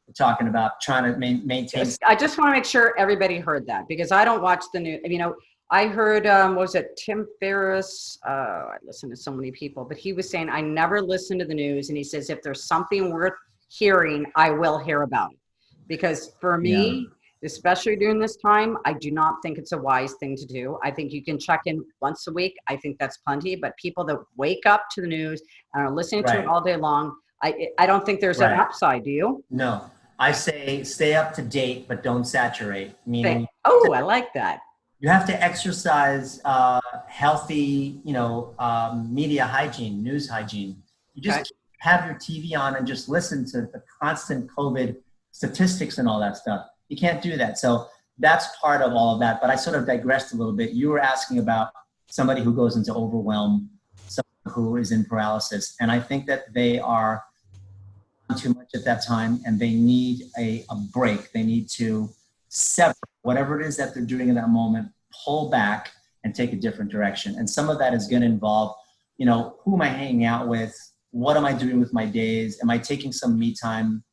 we're talking about trying to maintain. I just want to make sure everybody heard that, because I don't watch the news. You know, I heard, what was it, Tim Ferriss? I listen to so many people, but he was saying, I never listen to the news. And he says, if there's something worth hearing, I will hear about it. Because for me, especially during this time, I do not think it's a wise thing to do. I think you can check in once a week. I think that's plenty. But people that wake up to the news and are listening to it all day long, I don't think there's an upside. Do you? No, I say stay up to date, but don't saturate. Meaning, I like that. You have to exercise healthy, media hygiene, news hygiene. You just have your TV on and just listen to the constant COVID statistics and all that stuff. You can't do that. So that's part of all of that. But I sort of digressed a little bit. You were asking about somebody who goes into overwhelm, someone who is in paralysis. And I think that they are too much at that time and they need a break. They need to sever whatever it is that they're doing in that moment, pull back and take a different direction. And some of that is going to involve, who am I hanging out with? what am I doing with my days? Am I taking some me time?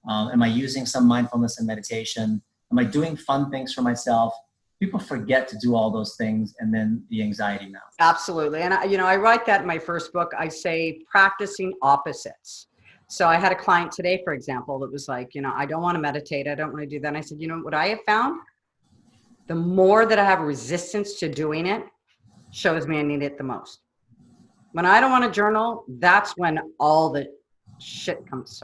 Am I using some mindfulness and meditation? Am I doing fun things for myself? People forget to do all those things, and then the anxiety mounts. Absolutely. And I write that in my first book. I say practicing opposites. So I had a client today, for example, that was like, I don't want to meditate. I don't want to do that. And I said, what I have found? The more that I have resistance to doing it, shows me I need it the most. When I don't want to journal, that's when all the shit comes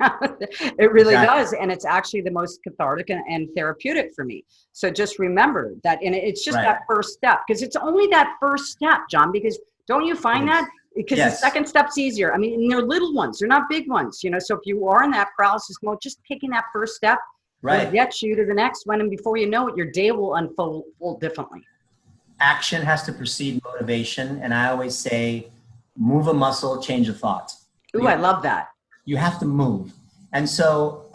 out. It really does. And it's actually the most cathartic and therapeutic for me. So just remember that. And it's just that first step, because it's only that first step, John, because don't you find that? Because the second step's easier. I mean, and they're little ones, they're not big ones, So if you are in that paralysis mode, just taking that first step will get you to the next one. And before you know it, your day will unfold differently. Action has to precede motivation. And I always say, move a muscle, change a thought. Ooh, I love that. You have to move. And so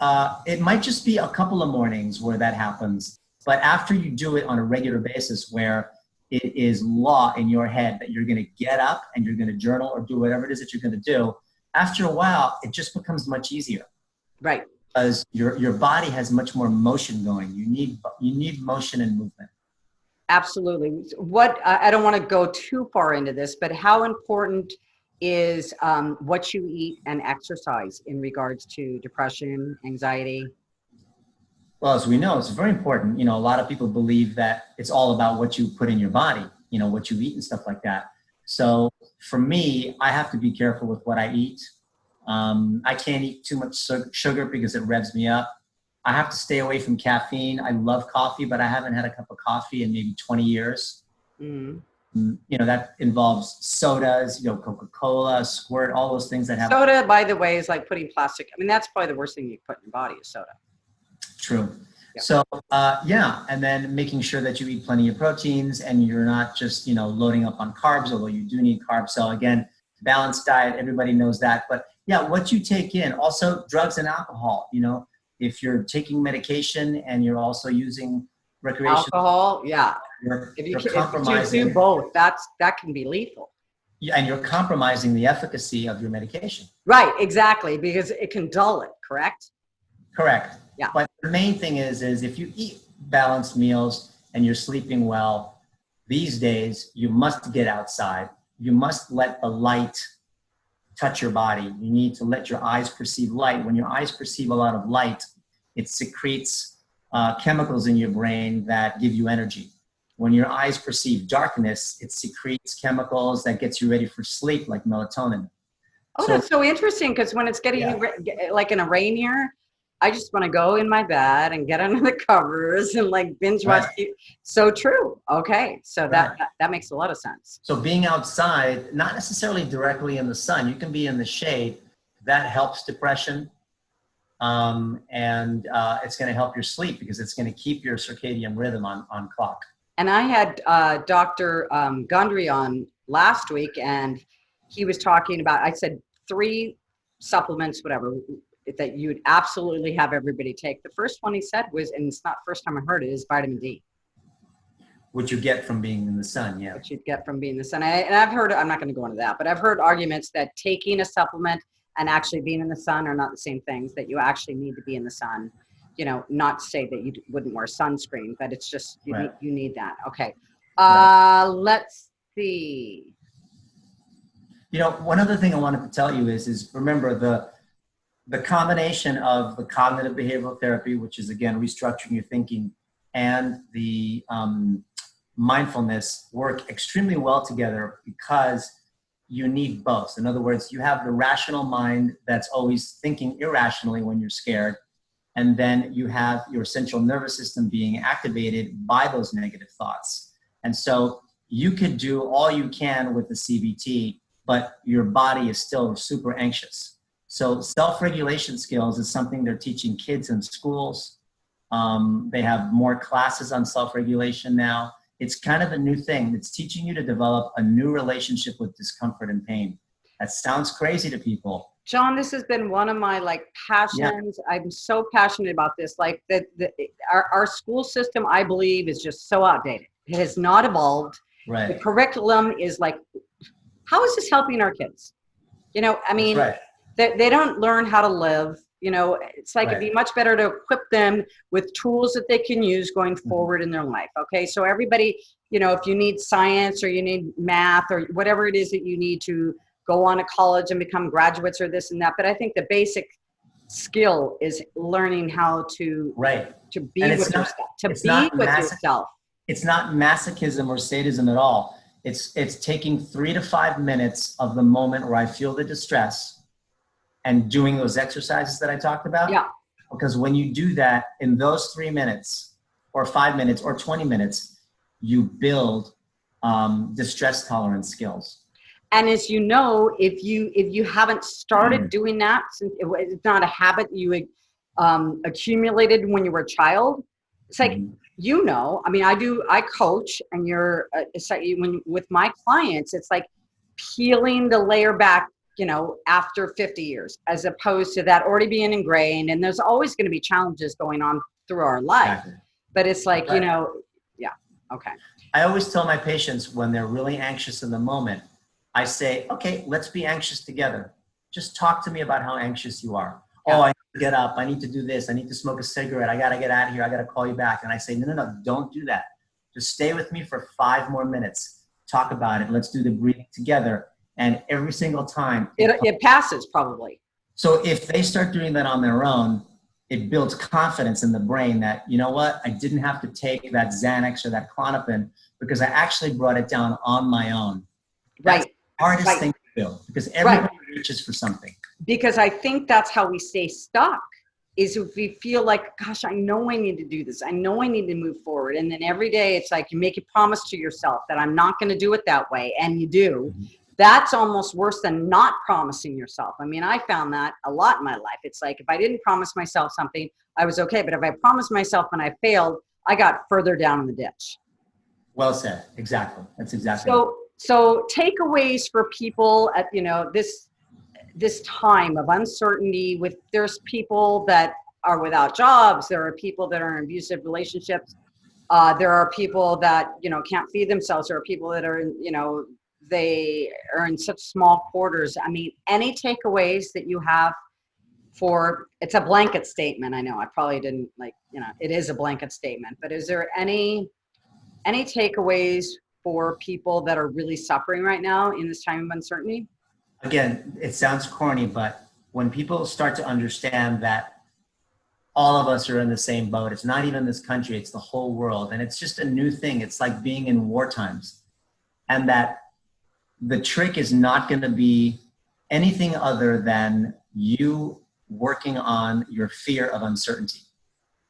it might just be a couple of mornings where that happens. But after you do it on a regular basis, where it is law in your head that you're going to get up and you're going to journal or do whatever it is that you're going to do, after a while, it just becomes much easier. Right. Because your body has much more motion going. You need motion and movement. Absolutely. I don't want to go too far into this, but how important is what you eat and exercise in regards to depression, anxiety? Well, as we know, it's very important. A lot of people believe that it's all about what you put in your body, what you eat and stuff like that. So for me, I have to be careful with what I eat. I can't eat too much sugar because it revs me up. I have to stay away from caffeine. I love coffee, but I haven't had a cup of coffee in maybe 20 years. That involves sodas, Coca-Cola, Squirt, all those things that have. Soda, by the way, is like putting plastic. I mean, that's probably the worst thing you put in your body is soda. True. Yeah. So, and then making sure that you eat plenty of proteins and you're not just, loading up on carbs, although you do need carbs. So again, balanced diet, everybody knows that. But yeah, what you take in, also drugs and alcohol, if you're taking medication and you're also using recreational alcohol, if you compromising do both, that can be lethal. Yeah, and you're compromising the efficacy of your medication. Right, exactly, because it can dull it, correct? Correct. Yeah. But the main thing is if you eat balanced meals and you're sleeping well, these days you must get outside. You must let the light touch your body. You need to let your eyes perceive light. When your eyes perceive a lot of light, it secretes chemicals in your brain that give you energy. When your eyes perceive darkness, it secretes chemicals that gets you ready for sleep, like melatonin. Oh, that's so interesting, because when it's getting like in a rain year, I just want to go in my bed and get under the covers and like binge watch. Right. So true. Okay. So that makes a lot of sense. So being outside, not necessarily directly in the sun, you can be in the shade. That helps depression. And it's going to help your sleep because it's going to keep your circadian rhythm on clock. And I had Dr. Gundry on last week, and he was talking about, I said 3 supplements, whatever, that you would absolutely have everybody take. The first one he said was, and it's not the first time I heard it, is vitamin D. Which you get from being in the sun, yeah. Which you'd get from being in the sun. And I've heard, I'm not going to go into that, but I've heard arguments that taking a supplement and actually being in the sun are not the same things, that you actually need to be in the sun. Not to say that you wouldn't wear sunscreen, but it's just, you need that. Okay. Let's see. One other thing I wanted to tell you is remember the combination of the cognitive behavioral therapy, which is again, restructuring your thinking, and the mindfulness work extremely well together because you need both. In other words, you have the rational mind that's always thinking irrationally when you're scared. And then you have your central nervous system being activated by those negative thoughts. And so you could do all you can with the CBT, but your body is still super anxious. So self-regulation skills is something they're teaching kids in schools. They have more classes on self-regulation now. It's kind of a new thing. It's teaching you to develop a new relationship with discomfort and pain. That sounds crazy to people. John, this has been one of my passions. Yeah. I'm so passionate about this. Our school system, I believe, is just so outdated. It has not evolved. Right. The curriculum is how is this helping our kids? You know, I That's mean, right. they don't learn how to live. You know, it's like it'd Right. be much better to equip them with tools that they can use going Mhm. forward in their life. Okay. So everybody, you know, if you need science or you need math or whatever it is that you need to go on to college and become graduates or this and that. But I think the basic skill is learning how Right. to And be with yourself, to it's be not with massive. yourself. It's not masochism or sadism at all. It's taking 3 to 5 minutes of the moment where I feel the distress and doing those exercises that I talked about. Yeah. Because when you do that in those 3 minutes or 5 minutes or 20 minutes, you build distress tolerance skills. And as you know, if you haven't started doing that, since it's not a habit you accumulated when you were a child, it's like, Mhm. you know, I mean, I coach, and it's like when with my clients, it's like peeling the layer back, you know, after 50 years, as opposed to that already being ingrained. And there's always going to be challenges going on through our life, Exactly. but it's like, you Right. know, yeah, okay, I always tell my patients when they're really anxious in the moment, I say, okay, let's be anxious together. Just talk to me about how anxious you are. yeah. Oh, I need to get up. I need to do this. I need to smoke a cigarette. I got to get out of here. I got to call you back. And I say, no, no, no, don't do that. Just stay with me for 5 more minutes. Talk about it. Let's do the breathing together. And every single time It passes probably. so if they start doing that on their own, it builds confidence in the brain that, you know what, I didn't have to take that Xanax or that Klonopin because I actually brought it down on my own. That's Right, the hardest right, thing to do because right. everybody reaches for something. Because I think that's how we stay stuck, is if we feel like, gosh, I know I need to do this. I know I need to move forward. And then every day it's like you make a promise to yourself that I'm not going to do it that way. And you do. That's almost worse than not promising yourself. I mean, I found that a lot in my life. It's like if I didn't promise myself something, I was okay. But if I promised myself and I failed, I got further down in the ditch. Well said. Exactly. That's exactly right. So takeaways for people at, you know, this time of uncertainty, with there's people that are without jobs, there are people that are in abusive relationships, there are people that, you know, can't feed themselves, there are people that are in, you know, they are in such small quarters. I mean, any takeaways that you have for, it's a blanket statement, I know I probably didn't, like, you know, it is a blanket statement, but is there any takeaways for people that are really suffering right now in this time of uncertainty? Again, it sounds corny, but when people start to understand that all of us are in the same boat, it's not even this country, it's the whole world. And it's just a new thing. It's like being in war times. And that the trick is not going to be anything other than you working on your fear of uncertainty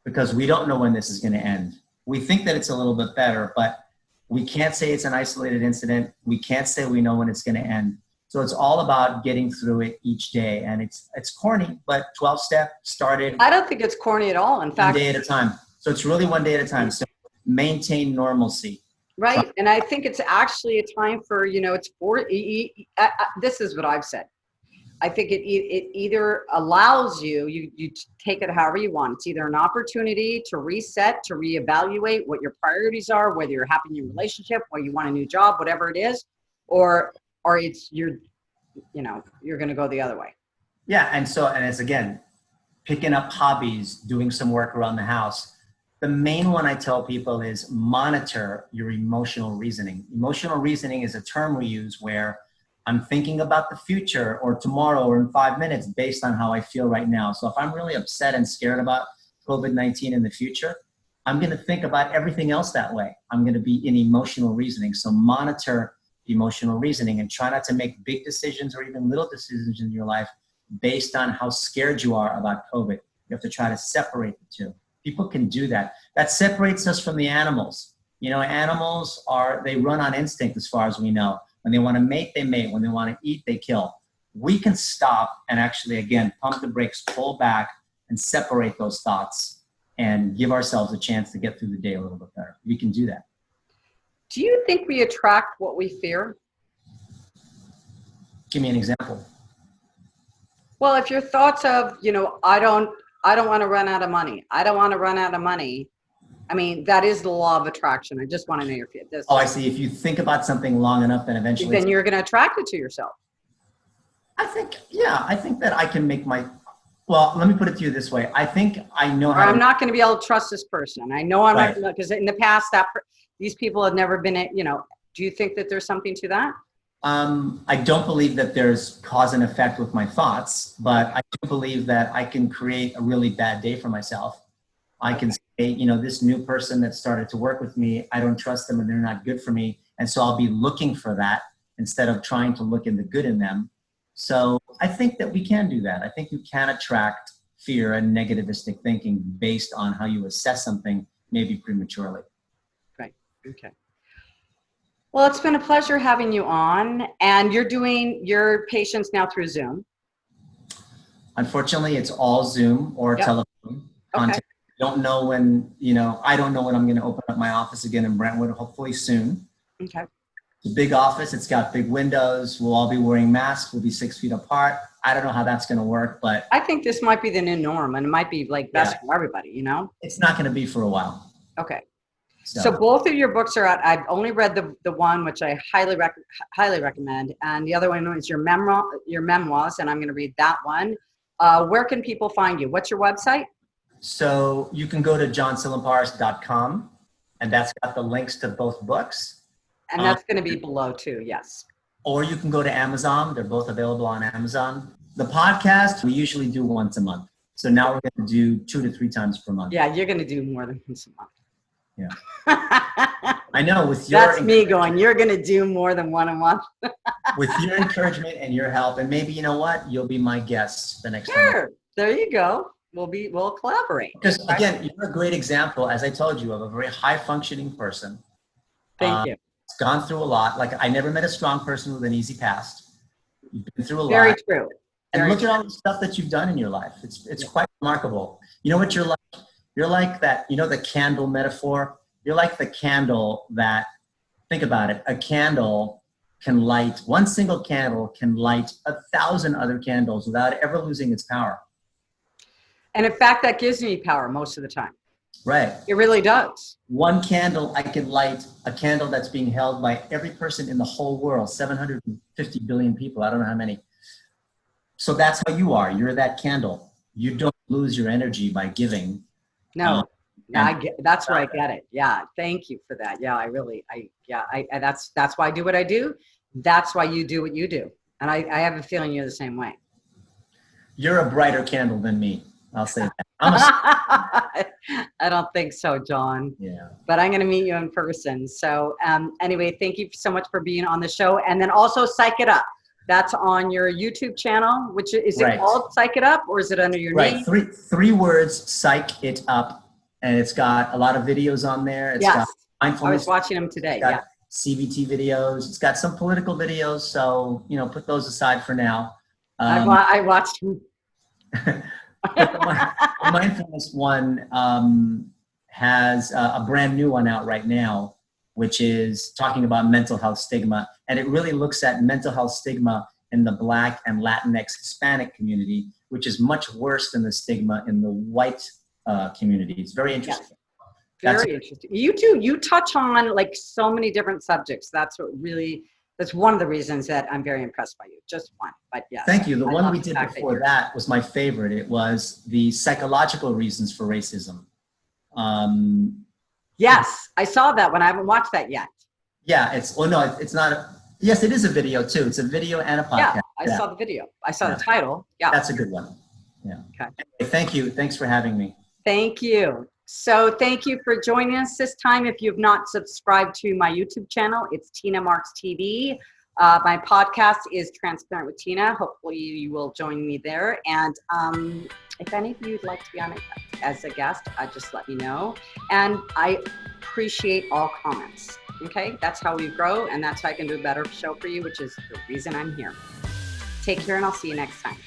because we don't know when this is going to end. We think that it's a little bit better, but we can't say it's an isolated incident. We can't say we know when it's going to end. So it's all about getting through it each day. And it's corny, but 12-step started I don't think it's corny at all. In one fact, day at a time. So it's really one day at a time. So maintain normalcy. Try. right. And I think it's actually a time for, you know, it's for, this is what I've said. I think it either allows you take it however you want. It's either an opportunity to reset, to reevaluate what your priorities are, whether you're happy in your relationship, whether you want a new job, whatever it is, or it's you know, you're going to go the other way. Yeah. And it's again, picking up hobbies, doing some work around the house. The main one I tell people is monitor your emotional reasoning. Emotional reasoning is a term we use where I'm thinking about the future or tomorrow or in 5 minutes based on how I feel right now. So if I'm really upset and scared about COVID-19 in the future, I'm going to think about everything else that way. I'm going to be in emotional reasoning. So monitor emotional reasoning and try not to make big decisions or even little decisions in your life based on how scared you are about COVID. You have to try to separate the two. People can do that. That separates us from the animals. You know, animals they run on instinct as far as we know. When they want to mate, they mate. When they want to eat, they kill. We can stop and actually, again, pump the brakes, pull back, and separate those thoughts and give ourselves a chance to get through the day a little bit better. We can do that. Do you think we attract what we fear? Give me an example. Well, if your thoughts of, you know, I don't want to run out of money. I don't want to run out of money. I mean, that is the law of attraction. I just want to know your this. Oh, I see. If you think about something long enough, then eventually Then you're going to attract it to yourself. I think that I can make well, let me put it to you this way. I think I know Or how I'm not going to be able to trust this person. I know I'm Right. not, because in the past these people have never been, do you think that there's something to that? I don't believe that there's cause and effect with my thoughts, but I do believe that I can create a really bad day for myself. I can say, this new person that started to work with me, I don't trust them and they're not good for me. And so I'll be looking for that instead of trying to look in the good in them. So I think that we can do that. I think you can attract fear and negativistic thinking based on how you assess something, maybe prematurely. Right. Okay. Well, it's been a pleasure having you on, and you're doing your patients now through Zoom. Unfortunately, it's all Zoom or telephone content. Don't know when, I don't know when I'm going to open up my office again in Brentwood, hopefully soon. Okay. It's a big office. It's got big windows. We'll all be wearing masks. We'll be 6 feet apart. I don't know how that's going to work, but I think this might be the new norm, and it might be like best for everybody, It's not going to be for a while. Okay. So both of your books are out. I've only read the one, which I highly recommend, and the other one is your memoirs, and I'm going to read that one. Where can people find you? What's your website? So you can go to johntsilimparis.com, and that's got the links to both books. And that's going to be below too, yes. Or you can go to Amazon. They're both available on Amazon. The podcast, we usually do once a month. So now we're going to do 2 to 3 times per month. Yeah, you're going to do more than once a month. Yeah. I know with your That's me going, you're going to do more than one a month. With your encouragement and your help, and maybe, you'll be my guest the next time. Sure. There you go. We'll collaborate. Because again, you're a great example, as I told you, of a very high functioning person. Thank you. It's gone through a lot. Like I never met a strong person with an easy past. You've been through a lot. Very true. And look at all the stuff that you've done in your life. It's quite remarkable. You know what you're like? You're like that, the candle metaphor. You're like the candle that, think about it, a candle can light, one single candle can light 1,000 other candles without ever losing its power. And in fact, that gives me power most of the time. Right. It really does. One candle, I can light a candle that's being held by every person in the whole world, 750 billion people. I don't know how many. So that's how you are. You're that candle. You don't lose your energy by giving. No, that's where I get it. Yeah. Thank you for that. Yeah. That's why I do what I do. That's why you do what you do. And I have a feeling you're the same way. You're a brighter candle than me. I'll say that. I don't think so, John. Yeah. But I'm going to meet you in person. So anyway, thank you so much for being on the show. And then also Psych It Up. That's on your YouTube channel, which is it called Psych It Up, or is it under your name? Three words, Psych It Up. And it's got a lot of videos on there. It's got mindfulness. I was watching them today. It's got CBT videos. It's got some political videos. So, put those aside for now. I watched them. The mindfulness one has a brand new one out right now, which is talking about mental health stigma. And it really looks at mental health stigma in the Black and Latinx Hispanic community, which is much worse than the stigma in the white community. It's very interesting. Very interesting. You too. You touch on like so many different subjects. That's one of the reasons that I'm very impressed by you. Just one, but yes. Thank you. The one we did before that was my favorite. It was the psychological reasons for racism. Yes, I saw that one. I haven't watched that yet. Yeah, it's not. Yes, it is a video too. It's a video and a podcast. Yeah, I saw the video. I saw the title. Yeah. That's a good one. Yeah. Okay. Anyway, thank you. Thanks for having me. Thank you. So thank you for joining us this time. If you've not subscribed to my YouTube channel, it's Tina Marks TV. My podcast is Transparent with Tina. Hopefully you will join me there. And if any of you would like to be on it as a guest, just let me know. And I appreciate all comments. Okay, that's how we grow, and that's how I can do a better show for you, which is the reason I'm here. Take care, and I'll see you next time.